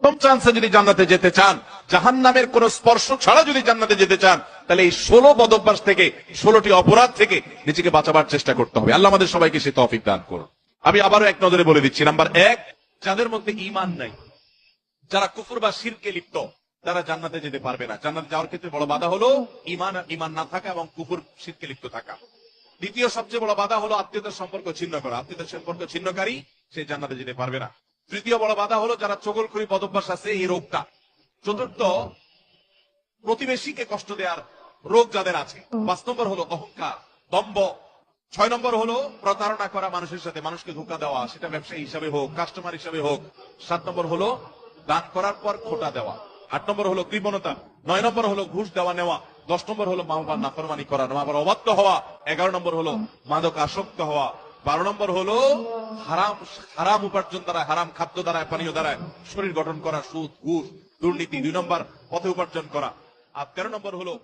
প্রথম চান্সে যদি জান্নাতে যেতে চান, জাহান্নামের কোন স্পর্শ ছাড়া যদি জান্নাতে যেতে চান, তাহলে এই 16 বদভ্যাস থেকে, 16টি অপরাধ থেকে নিজেকে বাঁচাবার চেষ্টা করতে হবে। আল্লাহ আমাদের সবাইকে সে তৌফিক দান করুন। আমি আবারও এক নজরে বলে দিচ্ছি, নাম্বার 1, যাদের মধ্যে ঈমান নাই, যারা কুফর বা শিরকে লিপ্ত, তারা জান্নাতে যেতে পারবে না। জান্নাতে যাওয়ার ক্ষেত্রে বড় বাধা হলো ঈমান না থাকা এবং কুফর শিরকে লিপ্ত থাকা। দ্বিতীয় সবচেয়ে বড় বাধা হলো আত্মীয়তার সম্পর্ক ছিন্ন করা। আত্মীয়তার সম্পর্ক ছিন্নকারী সে জান্নাতে যেতে পারবে না। তৃতীয় বড় বাধা হলো যারা চগলখড়ি বদভ্যাস আছে, এই রোগটা। চতুর্থ, প্রতিবেশীকে কষ্ট দেওয়ার রোগ যাদের আছে। 5 নম্বর হলো অহংকার, দম্ভ। 6 নম্বর হলো প্রতারণা করা, মানুষের সাথে মানুষকে ধোঁকা দেওয়া, সেটা ব্যবসায়ী হিসাবে হোক, কাস্টমার হিসাবে হোক। 7 নম্বর হলো দান করার পর খোটা দেওয়া। 8 নম্বর হলো কৃপণতা। 9 নম্বর হলো ঘুষ দেওয়া নেওয়া। 10 নম্বর হলো মা বাবার নাফরমানি করা, মা বাবার অবাধ্য হওয়া। 11 নম্বর হলো মাদক আসক্ত হওয়া। 12 নম্বর হলো হারাম উপার্জন দ্বারা, হারাম খাদ্য দ্বারা, পানীয় দ্বারা শরীর গঠন করা, সুদ, ঘুষ, দুর্নীতি। 2 নম্বর পথে উপার্জন করা। আর 13 নম্বর হলো